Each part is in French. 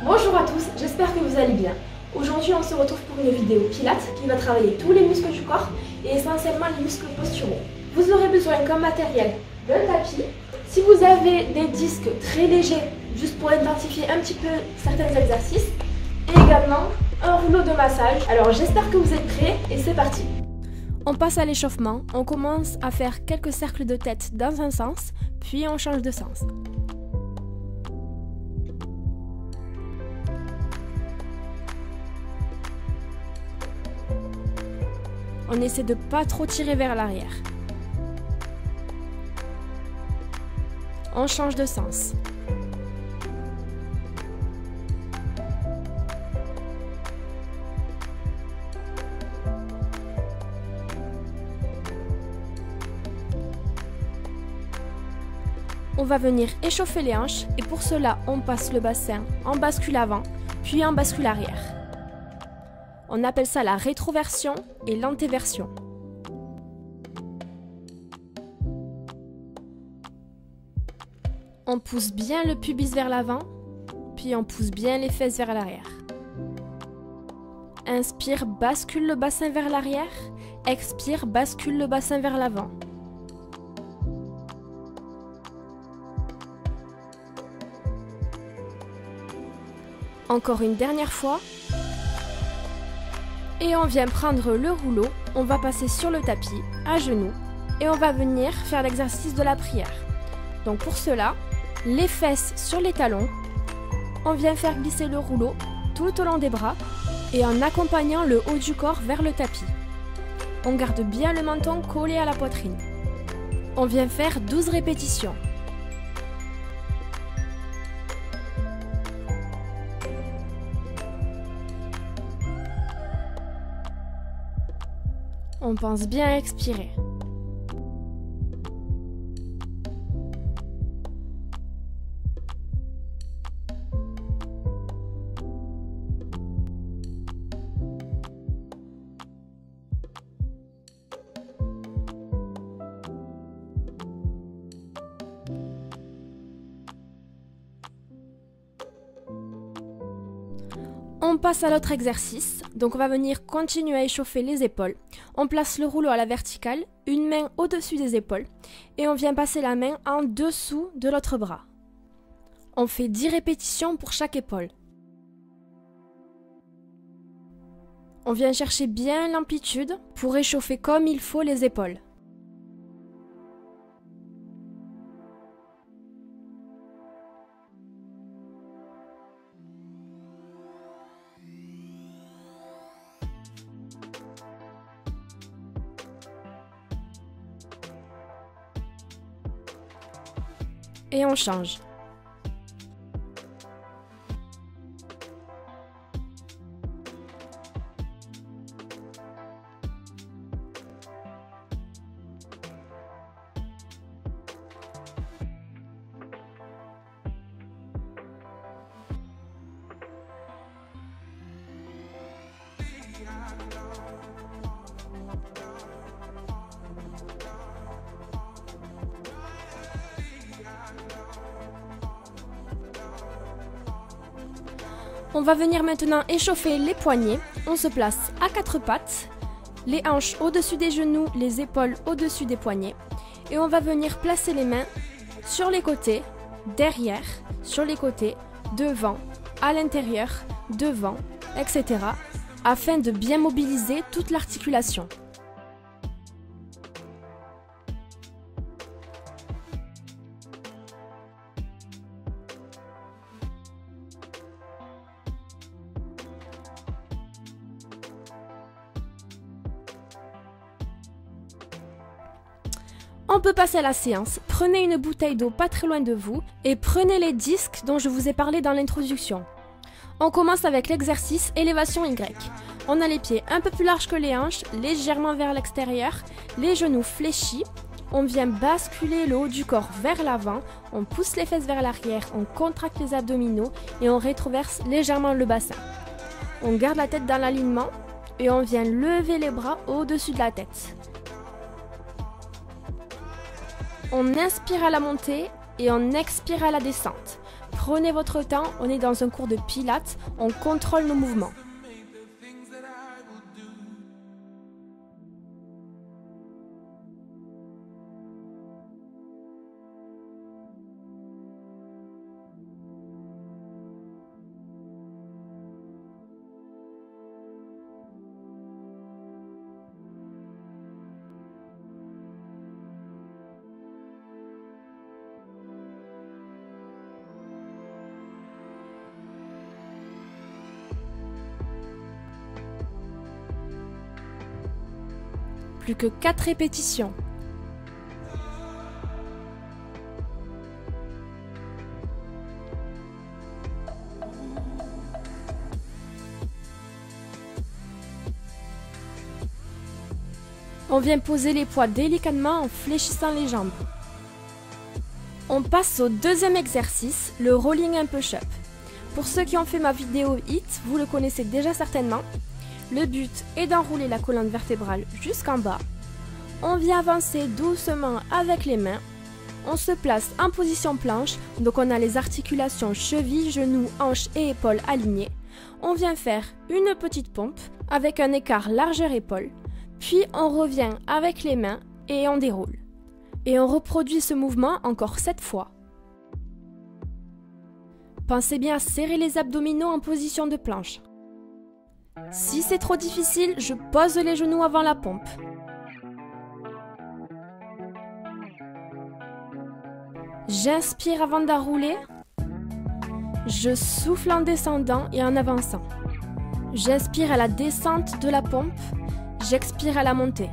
Bonjour à tous, j'espère que vous allez bien. Aujourd'hui, on se retrouve pour une vidéo pilates qui va travailler tous les muscles du corps et essentiellement les muscles posturaux. Vous aurez besoin comme matériel d'un tapis. Si vous avez des disques très légers, juste pour identifier un petit peu certains exercices, et également un rouleau de massage. Alors j'espère que vous êtes prêts et c'est parti. On passe à l'échauffement, on commence à faire quelques cercles de tête dans un sens, puis on change de sens. On essaie de pas trop tirer vers l'arrière. On change de sens. On va venir échauffer les hanches et pour cela, on passe le bassin en bascule avant, puis en bascule arrière. On appelle ça la rétroversion et l'antéversion. On pousse bien le pubis vers l'avant, puis on pousse bien les fesses vers l'arrière. Inspire, bascule le bassin vers l'arrière. Expire, bascule le bassin vers l'avant. Encore une dernière fois. Et on vient prendre le rouleau, on va passer sur le tapis, à genoux, et on va venir faire l'exercice de la prière. Donc pour cela, les fesses sur les talons, on vient faire glisser le rouleau tout au long des bras, et en accompagnant le haut du corps vers le tapis. On garde bien le menton collé à la poitrine. On vient faire 12 répétitions. On pense bien à expirer. On passe à l'autre exercice, donc on va venir continuer à échauffer les épaules. On place le rouleau à la verticale, une main au-dessus des épaules, et on vient passer la main en dessous de l'autre bras. On fait 10 répétitions pour chaque épaule. On vient chercher bien l'amplitude pour échauffer comme il faut les épaules. Et on change. On va venir maintenant échauffer les poignets. On se place à quatre pattes, les hanches au-dessus des genoux, les épaules au-dessus des poignets. Et on va venir placer les mains sur les côtés, derrière, sur les côtés, devant, à l'intérieur, devant, etc. afin de bien mobiliser toute l'articulation. On peut passer à la séance. Prenez une bouteille d'eau pas très loin de vous et prenez les disques dont je vous ai parlé dans l'introduction. On commence avec l'exercice élévation Y. On a les pieds un peu plus larges que les hanches, légèrement vers l'extérieur, les genoux fléchis. On vient basculer le haut du corps vers l'avant, on pousse les fesses vers l'arrière, on contracte les abdominaux et on rétroverse légèrement le bassin. On garde la tête dans l'alignement et on vient lever les bras au-dessus de la tête. On inspire à la montée et on expire à la descente. Prenez votre temps, on est dans un cours de pilates, on contrôle nos mouvements. Plus que 4 répétitions. On vient poser les poids délicatement en fléchissant les jambes. On passe au deuxième exercice, le rolling and push-up. Pour ceux qui ont fait ma vidéo HIIT, vous le connaissez déjà certainement. Le but est d'enrouler la colonne vertébrale jusqu'en bas. On vient avancer doucement avec les mains. On se place en position planche, donc on a les articulations chevilles, genoux, hanches et épaules alignées. On vient faire une petite pompe avec un écart largeur-épaule. Puis on revient avec les mains et on déroule. Et on reproduit ce mouvement encore 7 fois. Pensez bien à serrer les abdominaux en position de planche. Si c'est trop difficile, je pose les genoux avant la pompe. J'inspire avant d'enrouler. Je souffle en descendant et en avançant. J'inspire à la descente de la pompe. J'expire à la montée.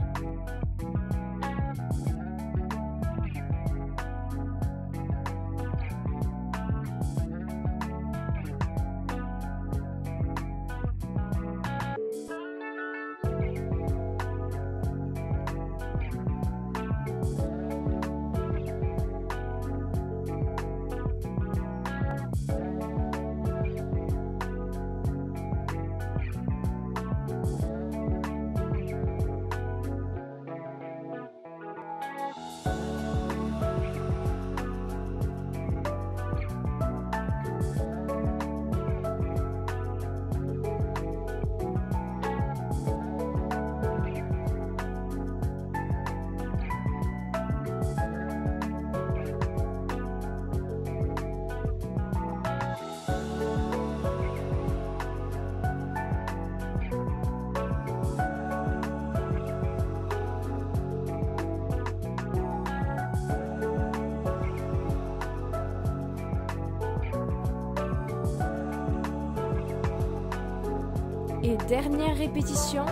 Et dernière répétition.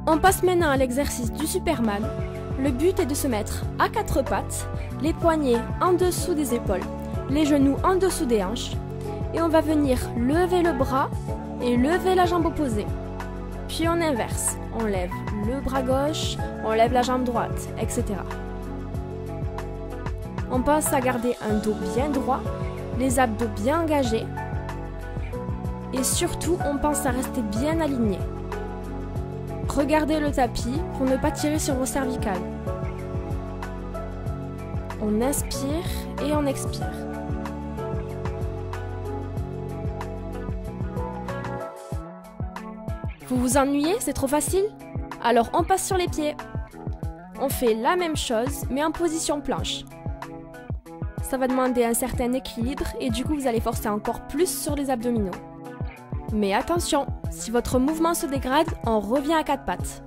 On passe maintenant à l'exercice du Superman. Le but est de se mettre à 4 pattes, les poignets en dessous des épaules, les genoux en dessous des hanches. Et on va venir lever le bras et lever la jambe opposée. Puis on inverse, on lève le bras gauche, on lève la jambe droite, etc. On pense à garder un dos bien droit, les abdos bien engagés et surtout on pense à rester bien aligné. Regardez le tapis pour ne pas tirer sur vos cervicales. On inspire et on expire. Vous vous ennuyez, c'est trop facile? Alors on passe sur les pieds. On fait la même chose, mais en position planche. Ça va demander un certain équilibre et du coup vous allez forcer encore plus sur les abdominaux. Mais attention, si votre mouvement se dégrade, on revient à 4 pattes.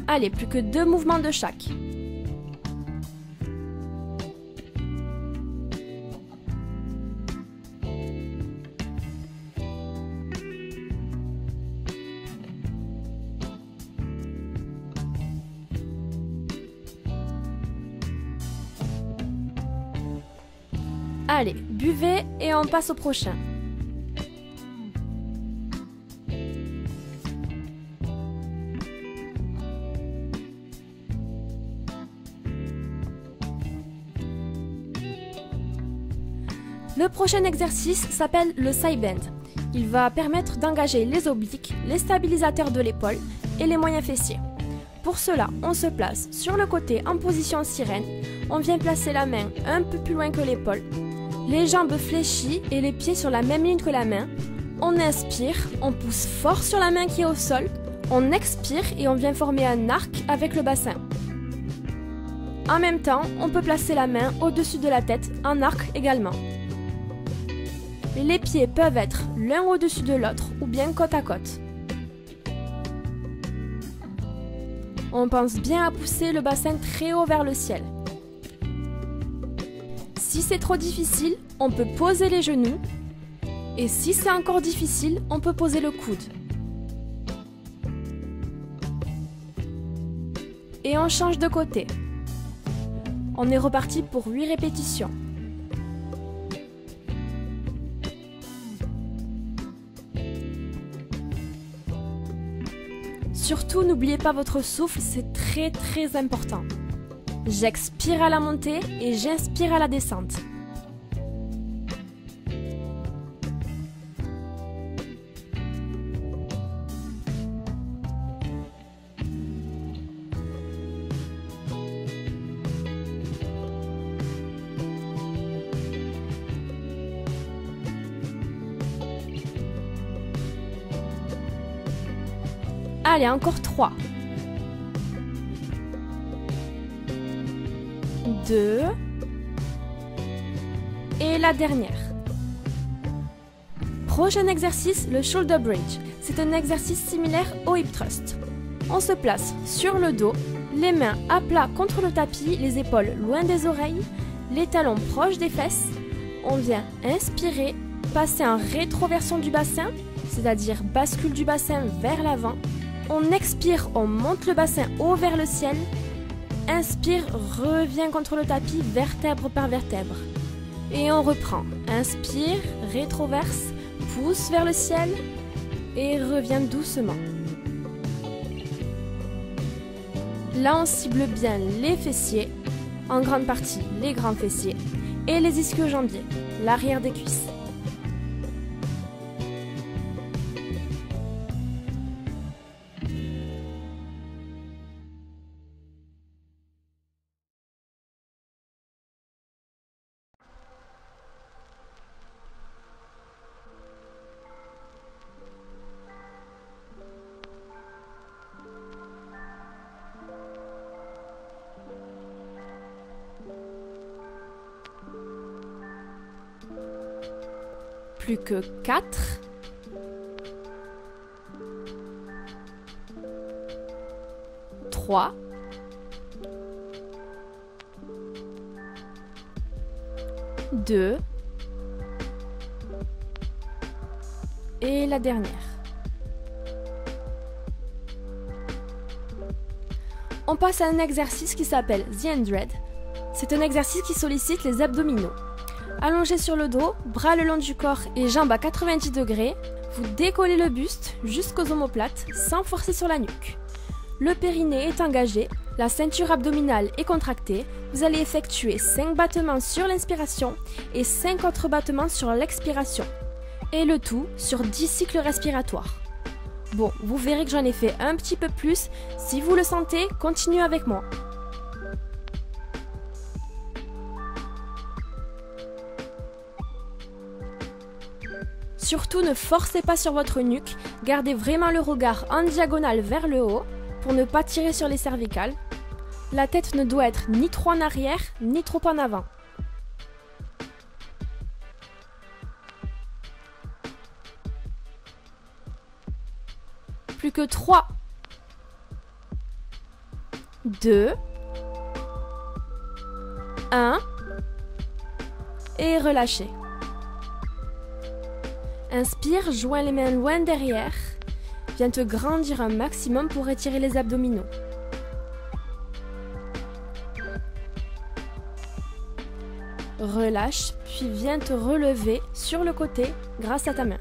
Allez, plus que 2 mouvements de chaque. Allez, buvez et on passe au prochain. Le prochain exercice s'appelle le side bend. Il va permettre d'engager les obliques, les stabilisateurs de l'épaule et les moyens fessiers. Pour cela, on se place sur le côté en position sirène. On vient placer la main un peu plus loin que l'épaule. Les jambes fléchies et les pieds sur la même ligne que la main. On inspire, on pousse fort sur la main qui est au sol. On expire et on vient former un arc avec le bassin. En même temps, on peut placer la main au-dessus de la tête, en arc également. Les pieds peuvent être l'un au-dessus de l'autre ou bien côte à côte. On pense bien à pousser le bassin très haut vers le ciel. Si c'est trop difficile, on peut poser les genoux. Et si c'est encore difficile, on peut poser le coude. Et on change de côté. On est reparti pour 8 répétitions. Surtout, n'oubliez pas votre souffle, c'est très important. J'expire à la montée et j'inspire à la descente. Allez, encore 3. 2. Et la dernière. Prochain exercice, le shoulder bridge. C'est un exercice similaire au hip thrust. On se place sur le dos, les mains à plat contre le tapis, les épaules loin des oreilles, les talons proches des fesses. On vient inspirer, passer en rétroversion du bassin, c'est-à-dire bascule du bassin vers l'avant. On expire, on monte le bassin haut vers le ciel. Inspire, revient contre le tapis, vertèbre par vertèbre. Et on reprend. Inspire, rétroverse, pousse vers le ciel et revient doucement. Là, on cible bien les fessiers, en grande partie les grands fessiers, et les ischio-jambiers, l'arrière des cuisses. Plus que 4. 3. 2. Et la dernière. On passe à un exercice qui s'appelle The Hundred. C'est un exercice qui sollicite les abdominaux. Allongé sur le dos, bras le long du corps et jambes à 90 degrés, vous décollez le buste jusqu'aux omoplates sans forcer sur la nuque. Le périnée est engagé, la ceinture abdominale est contractée. Vous allez effectuer 5 battements sur l'inspiration et 5 autres battements sur l'expiration. Et le tout sur 10 cycles respiratoires. Bon, vous verrez que j'en ai fait un petit peu plus. Si vous le sentez, continuez avec moi. Surtout, ne forcez pas sur votre nuque, gardez vraiment le regard en diagonale vers le haut pour ne pas tirer sur les cervicales. La tête ne doit être ni trop en arrière, ni trop en avant. Plus que 3, 2, 1 et relâchez. Inspire, joins les mains loin derrière. Viens te grandir un maximum pour étirer les abdominaux. Relâche, puis viens te relever sur le côté grâce à ta main.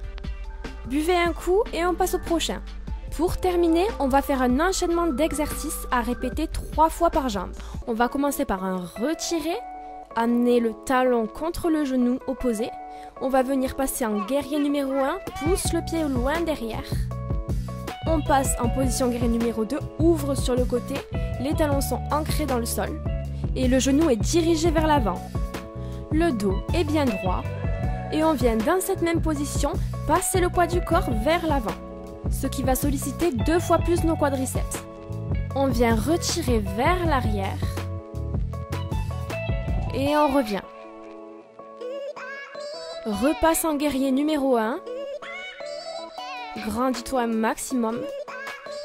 Buvez un coup et on passe au prochain. Pour terminer, on va faire un enchaînement d'exercices à répéter 3 fois par jambe. On va commencer par un retiré, Amenez le talon contre le genou opposé. On va venir passer en guerrier numéro 1, pousse le pied loin derrière. On passe en position guerrier numéro 2, ouvre sur le côté, les talons sont ancrés dans le sol et le genou est dirigé vers l'avant. Le dos est bien droit et on vient dans cette même position passer le poids du corps vers l'avant, ce qui va solliciter 2 fois plus nos quadriceps. On vient retirer vers l'arrière et on revient. Repasse en guerrier numéro 1. Grandis-toi un maximum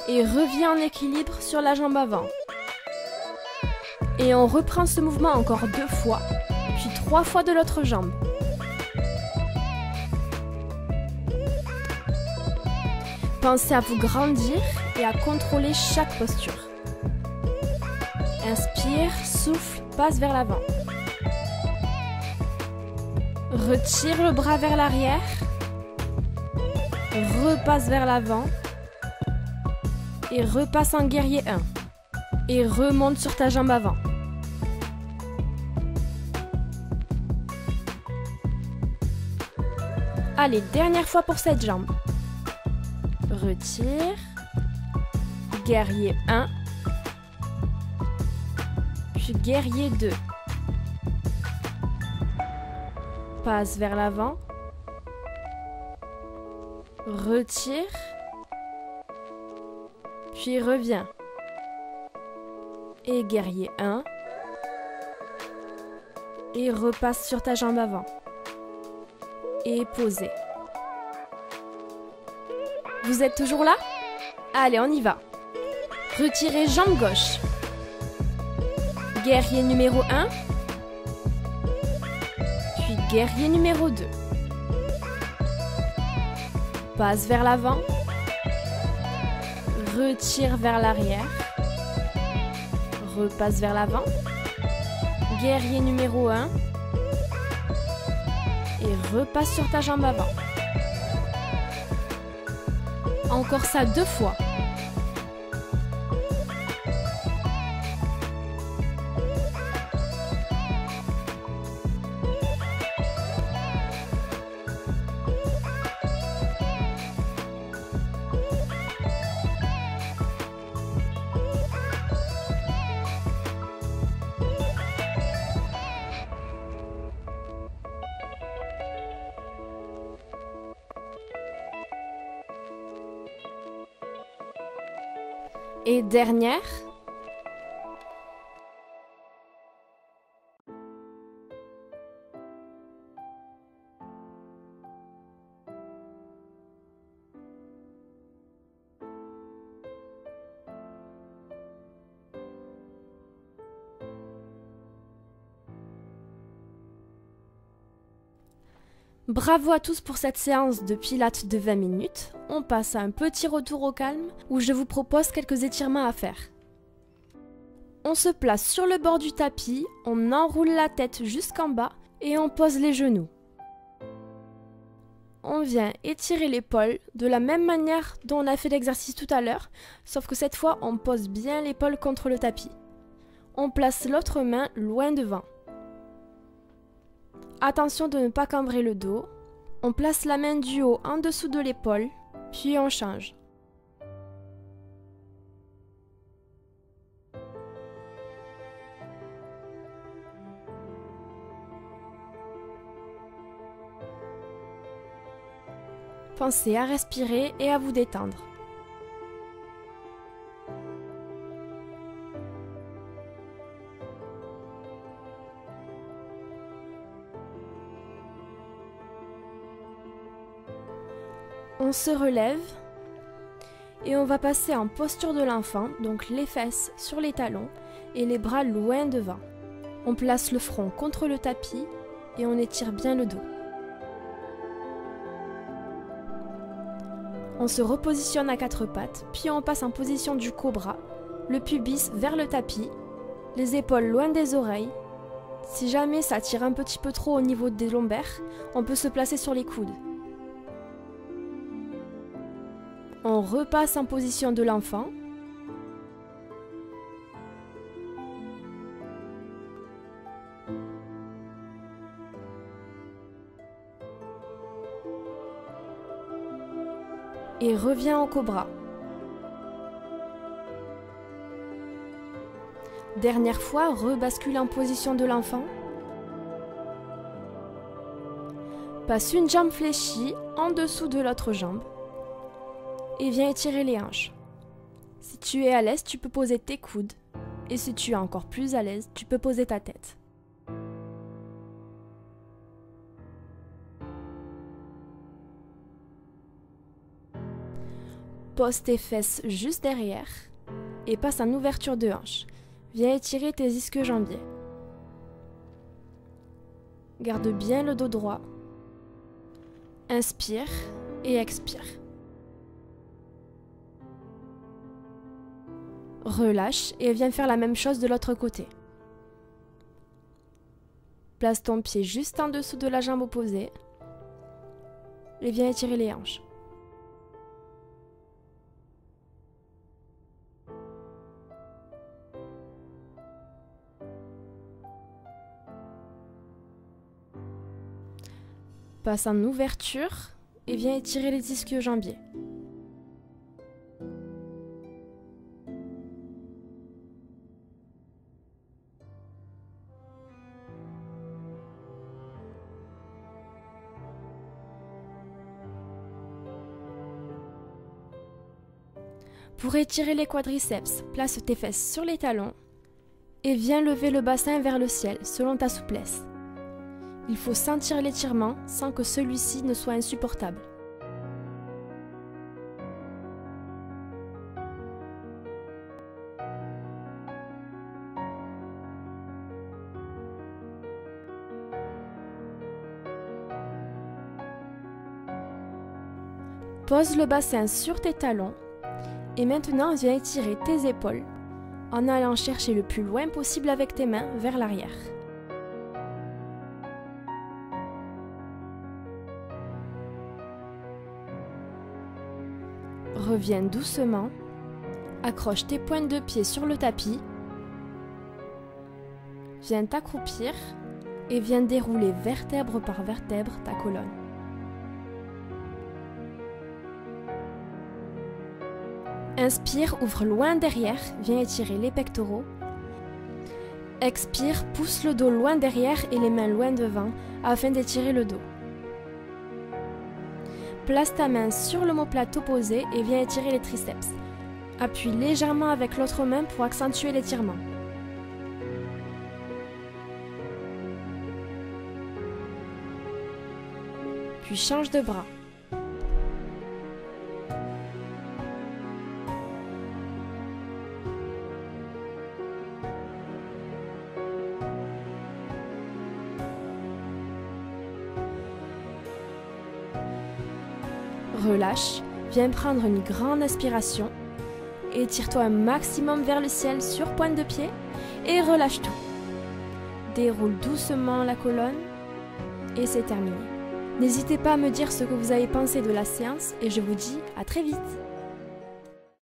et reviens en équilibre sur la jambe avant. Et on reprend ce mouvement encore 2 fois, puis 3 fois de l'autre jambe. Pensez à vous grandir et à contrôler chaque posture. Inspire, souffle, passe vers l'avant. Retire le bras vers l'arrière. Repasse vers l'avant. Et repasse en guerrier 1. Et remonte sur ta jambe avant. Allez, dernière fois pour cette jambe. Retire. Guerrier 1. Puis guerrier 2. Passe vers l'avant. Retire. Puis reviens. Et guerrier 1. Et repasse sur ta jambe avant. Et posez. Vous êtes toujours là? Allez, on y va. Retirez jambe gauche. Guerrier numéro 1. Puis guerrier numéro 2. Passe vers l'avant. Retire vers l'arrière. Repasse vers l'avant. Guerrier numéro 1. Et repasse sur ta jambe avant. Encore ça 2 fois. Et dernière. Bravo à tous pour cette séance de pilates de 20 minutes. On passe à un petit retour au calme où je vous propose quelques étirements à faire. On se place sur le bord du tapis, on enroule la tête jusqu'en bas et on pose les genoux. On vient étirer l'épaule de la même manière dont on a fait l'exercice tout à l'heure, sauf que cette fois on pose bien l'épaule contre le tapis. On place l'autre main loin devant. Attention de ne pas cambrer le dos. On place la main du haut en dessous de l'épaule, puis on change. Pensez à respirer et à vous détendre. On se relève et on va passer en posture de l'enfant, donc les fesses sur les talons et les bras loin devant. On place le front contre le tapis et on étire bien le dos. On se repositionne à 4 pattes, puis on passe en position du cobra, le pubis vers le tapis, les épaules loin des oreilles. Si jamais ça tire un petit peu trop au niveau des lombaires, on peut se placer sur les coudes. On repasse en position de l'enfant. et reviens au cobra. Dernière fois, rebascule en position de l'enfant. Passe une jambe fléchie en dessous de l'autre jambe et viens étirer les hanches. Si tu es à l'aise, tu peux poser tes coudes et si tu es encore plus à l'aise, tu peux poser ta tête. Pose tes fesses juste derrière et passe en ouverture de hanche. Viens étirer tes ischio-jambiers. Garde bien le dos droit. Inspire et expire. Relâche et viens faire la même chose de l'autre côté. Place ton pied juste en dessous de la jambe opposée et viens étirer les hanches. Passe en ouverture et viens étirer les ischio-jambiers. Pour étirer les quadriceps, place tes fesses sur les talons et viens lever le bassin vers le ciel selon ta souplesse. Il faut sentir l'étirement sans que celui-ci ne soit insupportable. Pose le bassin sur tes talons et maintenant viens étirer tes épaules en allant chercher le plus loin possible avec tes mains vers l'arrière. Reviens doucement, accroche tes pointes de pied sur le tapis, viens t'accroupir et viens dérouler vertèbre par vertèbre ta colonne. Inspire, ouvre loin derrière, viens étirer les pectoraux. Expire, pousse le dos loin derrière et les mains loin devant afin d'étirer le dos. Place ta main sur l'omoplate opposée et viens étirer les triceps. Appuie légèrement avec l'autre main pour accentuer l'étirement. Puis change de bras. Relâche, viens prendre une grande inspiration, étire-toi un maximum vers le ciel sur pointe de pied et relâche tout. Déroule doucement la colonne et c'est terminé. N'hésitez pas à me dire ce que vous avez pensé de la séance et je vous dis à très vite.